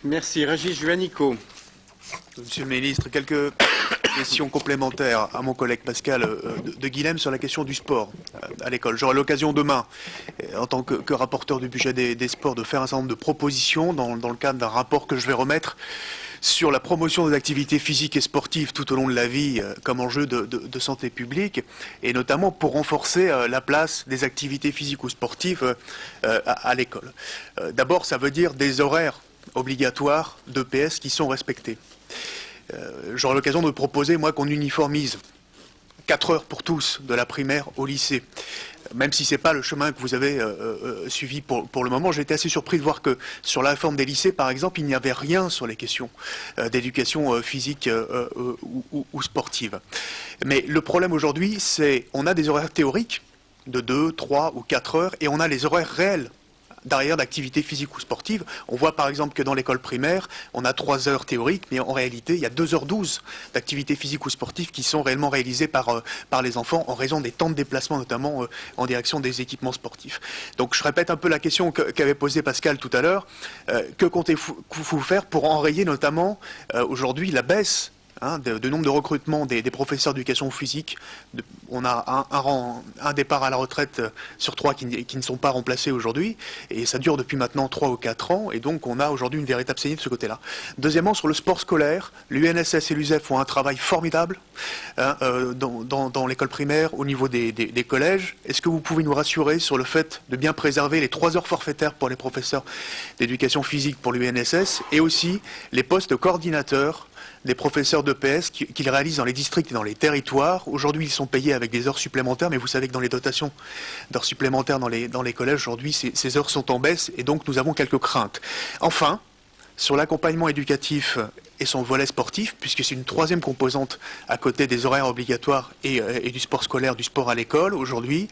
Merci. Régis Juanico. Monsieur le ministre, quelques questions complémentaires à mon collègue Pascal de Guilhem sur la question du sport à l'école. J'aurai l'occasion demain, en tant que rapporteur du budget des sports, de faire un certain nombre de propositions dans le cadre d'un rapport que je vais remettre sur la promotion des activités physiques et sportives tout au long de la vie comme enjeu de santé publique, et notamment pour renforcer la place des activités physiques ou sportives à l'école. D'abord, ça veut dire des horaires obligatoires d'EPS qui sont respectés. J'aurai l'occasion de proposer, moi, qu'on uniformise 4 heures pour tous de la primaire au lycée. Même si ce n'est pas le chemin que vous avez suivi pour le moment, j'ai été assez surpris de voir que sur la réforme des lycées, par exemple, il n'y avait rien sur les questions d'éducation physique ou sportive. Mais le problème aujourd'hui, c'est qu'on a des horaires théoriques de 2, 3 ou 4 heures, et on a les horaires réels derrière d'activités physiques ou sportives. On voit par exemple que dans l'école primaire, on a 3 heures théoriques, mais en réalité, il y a 2h12 d'activités physiques ou sportives qui sont réellement réalisées par les enfants en raison des temps de déplacement, notamment en direction des équipements sportifs. Donc je répète un peu la question qu'avait posée Pascal tout à l'heure. Que comptez-vous faire pour enrayer notamment aujourd'hui la baisse de nombre de recrutements des professeurs d'éducation physique? On a un départ à la retraite sur 3 qui ne sont pas remplacés aujourd'hui, et ça dure depuis maintenant 3 ou 4 ans, et donc on a aujourd'hui une véritable saignée de ce côté-là. Deuxièmement, sur le sport scolaire, l'UNSS et l'USEF font un travail formidable dans l'école primaire, au niveau des collèges. Est-ce que vous pouvez nous rassurer sur le fait de bien préserver les 3 heures forfaitaires pour les professeurs d'éducation physique pour l'UNSS, et aussi les postes de coordinateurs des professeurs d'EPS qu'ils réalisent dans les districts et dans les territoires? Aujourd'hui, ils sont payés avec des heures supplémentaires, mais vous savez que dans les dotations d'heures supplémentaires dans les collèges, aujourd'hui, ces heures sont en baisse, et donc nous avons quelques craintes. Enfin, sur l'accompagnement éducatif et son volet sportif, puisque c'est une 3e composante à côté des horaires obligatoires et du sport scolaire, du sport à l'école. Aujourd'hui,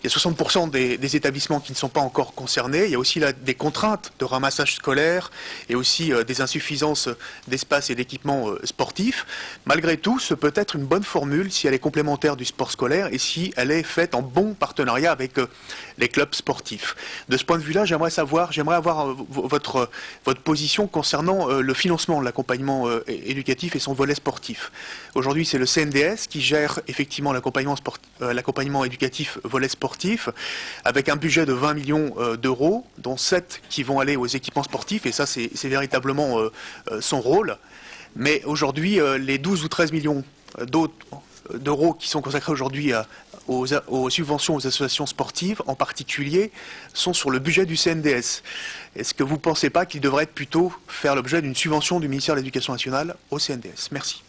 il y a 60% des établissements qui ne sont pas encore concernés. Il y a aussi des contraintes de ramassage scolaire et aussi des insuffisances d'espace et d'équipements sportifs. Malgré tout, ce peut être une bonne formule si elle est complémentaire du sport scolaire et si elle est faite en bon partenariat avec les clubs sportifs. De ce point de vue-là, j'aimerais avoir votre position concernant le financement de l'accompagnement éducatif et son volet sportif. Aujourd'hui, c'est le CNDS qui gère effectivement l'accompagnement éducatif volet sportif, avec un budget de 20 millions d'euros, dont 7 qui vont aller aux équipements sportifs, et ça c'est véritablement son rôle. Mais aujourd'hui, les 12 ou 13 millions d'euros qui sont consacrés aujourd'hui aux subventions aux associations sportives, en particulier, sont sur le budget du CNDS. Est-ce que vous ne pensez pas qu'il devrait plutôt faire l'objet d'une subvention du ministère de l'Éducation nationale au CNDS? Merci.